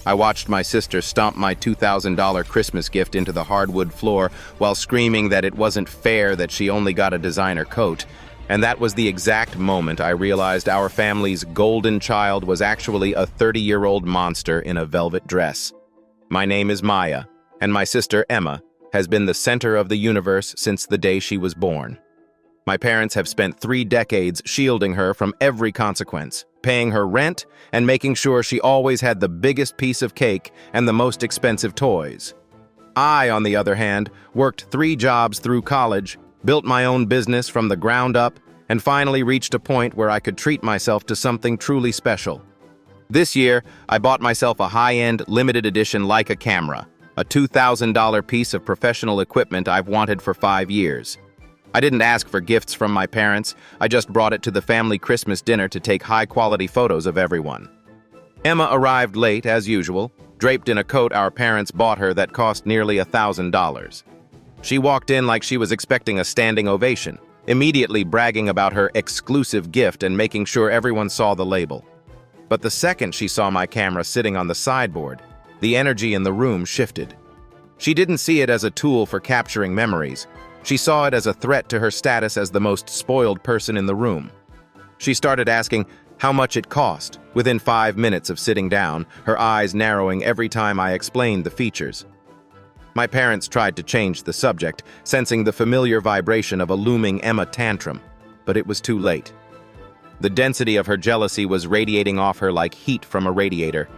I watched my sister stomp my $2,000 Christmas gift into the hardwood floor while screaming that it wasn't fair that she only got a designer coat, and that was the exact moment I realized our family's golden child was actually a 30-year-old monster in a velvet dress. My name is Maya, and my sister Emma has been the center of the universe since the day she was born. My parents have spent 3 decades shielding her from every consequence, paying her rent and making sure she always had the biggest piece of cake and the most expensive toys. I, on the other hand, worked 3 jobs through college, built my own business from the ground up, and finally reached a point where I could treat myself to something truly special. This year, I bought myself a high-end, limited edition Leica camera, a $2,000 piece of professional equipment I've wanted for 5 years. I didn't ask for gifts from my parents, I just brought it to the family Christmas dinner to take high-quality photos of everyone. Emma arrived late, as usual, draped in a coat our parents bought her that cost nearly $1,000. She walked in like she was expecting a standing ovation, immediately bragging about her exclusive gift and making sure everyone saw the label. But the second she saw my camera sitting on the sideboard, the energy in the room shifted. She didn't see it as a tool for capturing memories. She saw it as a threat to her status as the most spoiled person in the room. She started asking how much it cost, within 5 minutes of sitting down, her eyes narrowing every time I explained the features. My parents tried to change the subject, sensing the familiar vibration of a looming Emma tantrum, but it was too late. The density of her jealousy was radiating off her like heat from a radiator.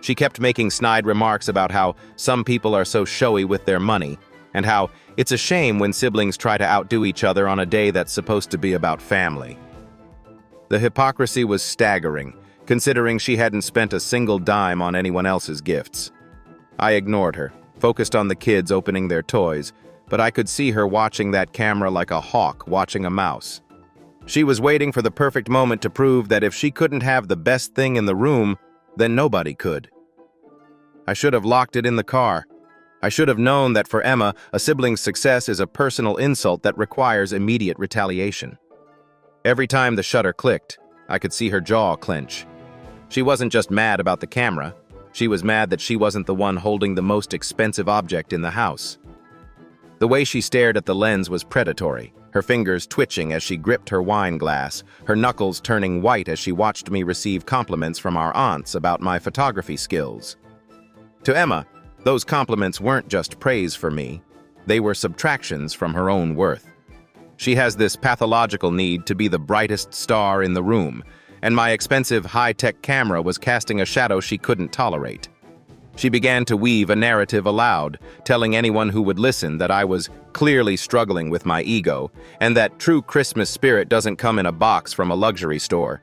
She kept making snide remarks about how some people are so showy with their money, and how it's a shame when siblings try to outdo each other on a day that's supposed to be about family. The hypocrisy was staggering, considering she hadn't spent a single dime on anyone else's gifts. I ignored her, focused on the kids opening their toys, but I could see her watching that camera like a hawk watching a mouse. She was waiting for the perfect moment to prove that if she couldn't have the best thing in the room, then nobody could. I should have locked it in the car. I should have known that for Emma, a sibling's success is a personal insult that requires immediate retaliation. Every time the shutter clicked, I could see her jaw clench. She wasn't just mad about the camera, she was mad that she wasn't the one holding the most expensive object in the house. The way she stared at the lens was predatory, her fingers twitching as she gripped her wine glass, her knuckles turning white as she watched me receive compliments from our aunts about my photography skills. To Emma, those compliments weren't just praise for me, they were subtractions from her own worth. She has this pathological need to be the brightest star in the room, and my expensive high-tech camera was casting a shadow she couldn't tolerate. She began to weave a narrative aloud, telling anyone who would listen that I was clearly struggling with my ego, and that true Christmas spirit doesn't come in a box from a luxury store.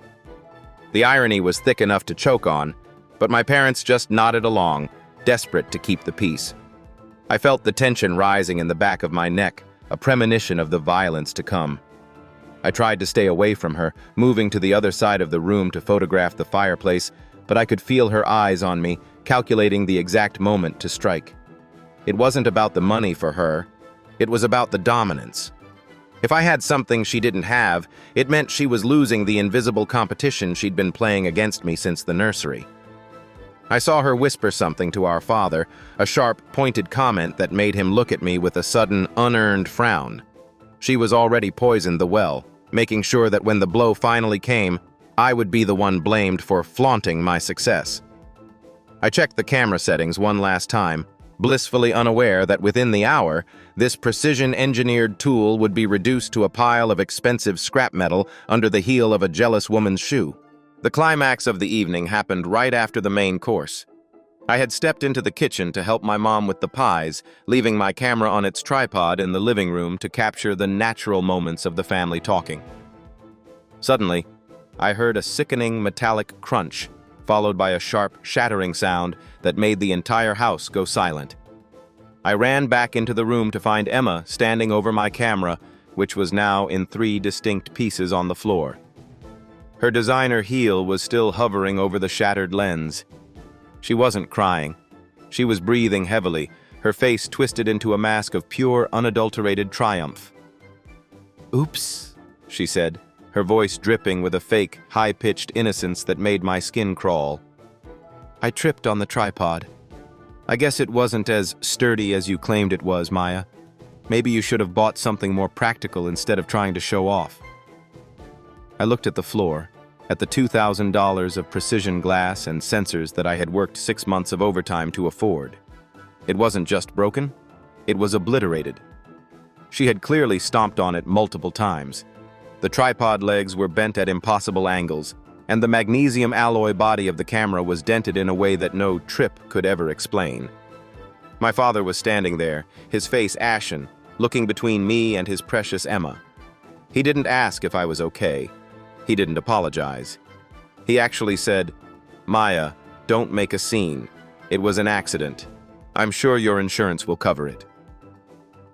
The irony was thick enough to choke on, but my parents just nodded along, desperate to keep the peace. I felt the tension rising in the back of my neck, a premonition of the violence to come. I tried to stay away from her, moving to the other side of the room to photograph the fireplace, but I could feel her eyes on me, calculating the exact moment to strike. It wasn't about the money for her, it was about the dominance. If I had something she didn't have, it meant she was losing the invisible competition she'd been playing against me since the nursery. I saw her whisper something to our father, a sharp, pointed comment that made him look at me with a sudden, unearned frown. She was already poisoned the well, making sure that when the blow finally came, I would be the one blamed for flaunting my success. I checked the camera settings one last time, blissfully unaware that within the hour, this precision-engineered tool would be reduced to a pile of expensive scrap metal under the heel of a jealous woman's shoe. The climax of the evening happened right after the main course. I had stepped into the kitchen to help my mom with the pies, leaving my camera on its tripod in the living room to capture the natural moments of the family talking. Suddenly, I heard a sickening metallic crunch, followed by a sharp, shattering sound that made the entire house go silent. I ran back into the room to find Emma standing over my camera, which was now in 3 distinct pieces on the floor. Her designer heel was still hovering over the shattered lens. She wasn't crying. She was breathing heavily, her face twisted into a mask of pure, unadulterated triumph. "Oops," she said, her voice dripping with a fake, high-pitched innocence that made my skin crawl. I tripped on the tripod. I guess it wasn't as sturdy as you claimed it was, Maya. Maybe you should have bought something more practical instead of trying to show off. I looked at the floor, at the $2,000 of precision glass and sensors that I had worked 6 months of overtime to afford. It wasn't just broken, it was obliterated. She had clearly stomped on it multiple times. The tripod legs were bent at impossible angles, and the magnesium alloy body of the camera was dented in a way that no trip could ever explain. My father was standing there, his face ashen, looking between me and his precious Emma. He didn't ask if I was okay. He didn't apologize. He actually said, "Maya, don't make a scene. It was an accident. I'm sure your insurance will cover it."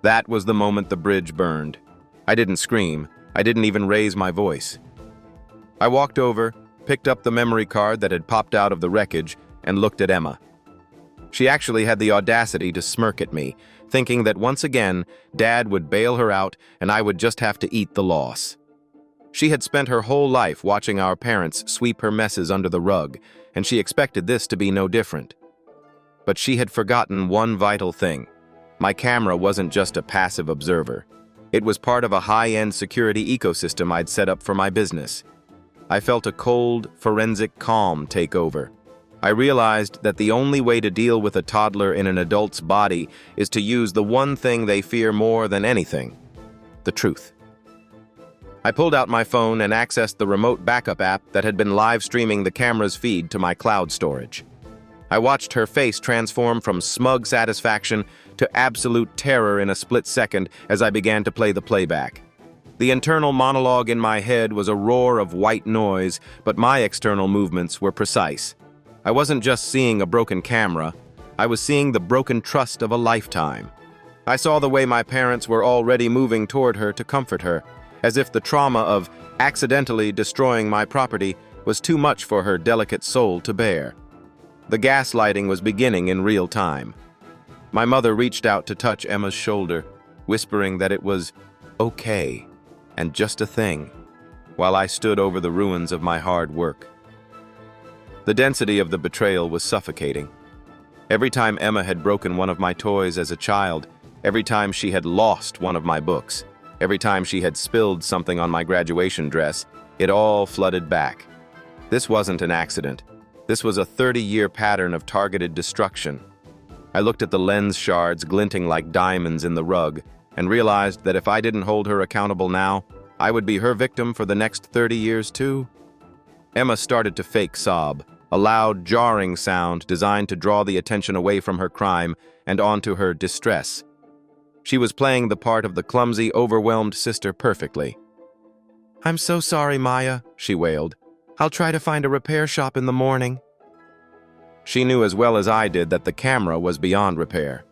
That was the moment the bridge burned. I didn't scream. I didn't even raise my voice. I walked over, picked up the memory card that had popped out of the wreckage, and looked at Emma. She actually had the audacity to smirk at me, thinking that once again, Dad would bail her out and I would just have to eat the loss. She had spent her whole life watching our parents sweep her messes under the rug, and she expected this to be no different. But she had forgotten one vital thing. My camera wasn't just a passive observer. It was part of a high-end security ecosystem I'd set up for my business. I felt a cold, forensic calm take over. I realized that the only way to deal with a toddler in an adult's body is to use the one thing they fear more than anything: the truth. I pulled out my phone and accessed the remote backup app that had been live streaming the camera's feed to my cloud storage. I watched her face transform from smug satisfaction to absolute terror in a split second as I began to play the playback. The internal monologue in my head was a roar of white noise, but my external movements were precise. I wasn't just seeing a broken camera, I was seeing the broken trust of a lifetime. I saw the way my parents were already moving toward her to comfort her, as if the trauma of accidentally destroying my property was too much for her delicate soul to bear. The gaslighting was beginning in real time. My mother reached out to touch Emma's shoulder, whispering that it was okay and just a thing, while I stood over the ruins of my hard work. The density of the betrayal was suffocating. Every time Emma had broken one of my toys as a child, every time she had lost one of my books, every time she had spilled something on my graduation dress, it all flooded back. This wasn't an accident. This was a 30-year pattern of targeted destruction. I looked at the lens shards glinting like diamonds in the rug and realized that if I didn't hold her accountable now, I would be her victim for the next 30 years too. Emma started to fake sob, a loud, jarring sound designed to draw the attention away from her crime and onto her distress. She was playing the part of the clumsy, overwhelmed sister perfectly. "I'm so sorry, Maya," she wailed. "I'll try to find a repair shop in the morning." She knew as well as I did that the camera was beyond repair.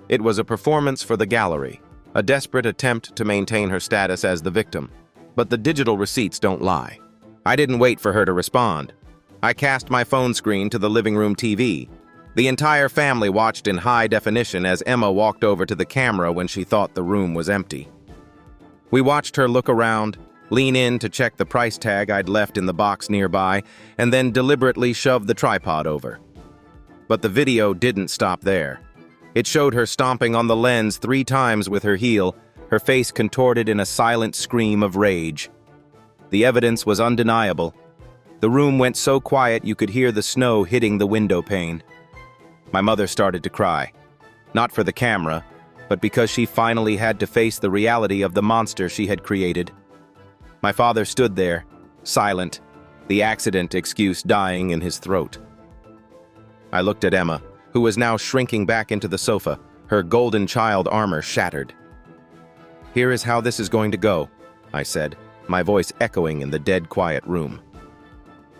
It was a performance for the gallery, a desperate attempt to maintain her status as the victim. But the digital receipts don't lie. I didn't wait for her to respond. I cast my phone screen to the living room TV. The entire family watched in high definition as Emma walked over to the camera when she thought the room was empty. We watched her look around, lean in to check the price tag I'd left in the box nearby, and then deliberately shove the tripod over. But the video didn't stop there. It showed her stomping on the lens 3 times with her heel, her face contorted in a silent scream of rage. The evidence was undeniable. The room went so quiet you could hear the snow hitting the window pane. My mother started to cry, not for the camera, but because she finally had to face the reality of the monster she had created. My father stood there, silent, the accident excuse dying in his throat. I looked at Emma, who was now shrinking back into the sofa, her golden child armor shattered. "Here is how this is going to go," I said, my voice echoing in the dead quiet room.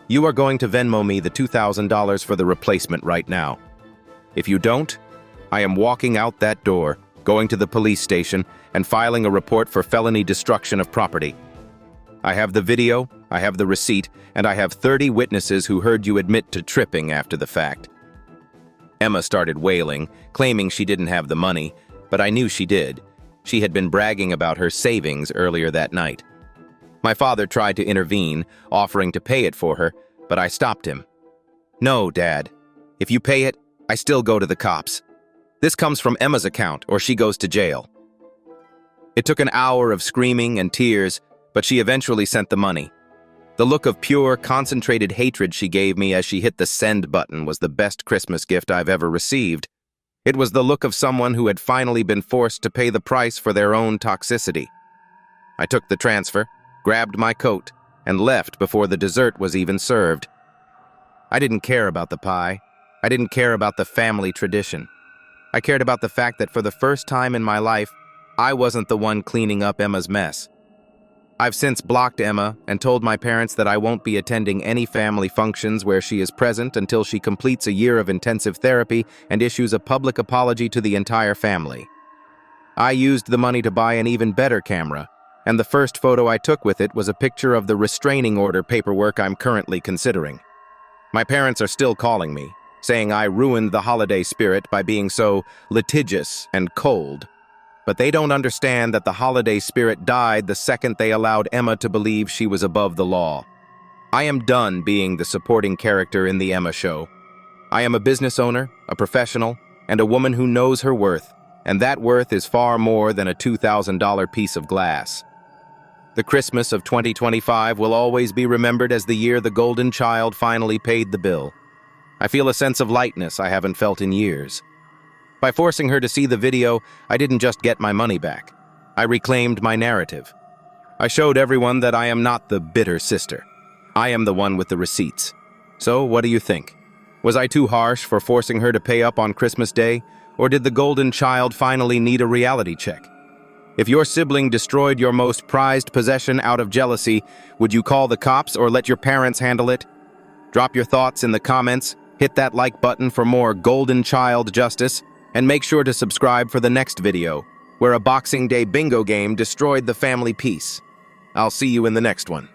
"You are going to Venmo me the $2,000 for the replacement right now. If you don't, I am walking out that door, going to the police station, and filing a report for felony destruction of property. I have the video, I have the receipt, and I have 30 witnesses who heard you admit to tripping after the fact." Emma started wailing, claiming she didn't have the money, but I knew she did. She had been bragging about her savings earlier that night. My father tried to intervene, offering to pay it for her, but I stopped him. "No, Dad. If you pay it, I still go to the cops. This comes from Emma's account, or she goes to jail. It took an hour of screaming and tears, but she eventually sent the money. The look of pure, concentrated hatred she gave me as she hit the send button was the best Christmas gift I've ever received. It was the look of someone who had finally been forced to pay the price for their own toxicity. I took the transfer, grabbed my coat, and left before the dessert was even served. I didn't care about the pie. I didn't care about the family tradition. I cared about the fact that for the first time in my life, I wasn't the one cleaning up Emma's mess. I've since blocked Emma and told my parents that I won't be attending any family functions where she is present until she completes a year of intensive therapy and issues a public apology to the entire family. I used the money to buy an even better camera, and the first photo I took with it was a picture of the restraining order paperwork I'm currently considering. My parents are still calling me, saying I ruined the holiday spirit by being so litigious and cold. But they don't understand that the holiday spirit died the second they allowed Emma to believe she was above the law. I am done being the supporting character in the Emma show. I am a business owner, a professional, and a woman who knows her worth, and that worth is far more than a $2,000 piece of glass. The Christmas of 2025 will always be remembered as the year the golden child finally paid the bill. I feel a sense of lightness I haven't felt in years. By forcing her to see the video, I didn't just get my money back. I reclaimed my narrative. I showed everyone that I am not the bitter sister. I am the one with the receipts. So, what do you think? Was I too harsh for forcing her to pay up on Christmas Day, or did the golden child finally need a reality check? If your sibling destroyed your most prized possession out of jealousy, would you call the cops or let your parents handle it? Drop your thoughts in the comments, hit that like button for more golden child justice, and make sure to subscribe for the next video, where a Boxing Day bingo game destroyed the family peace. I'll see you in the next one.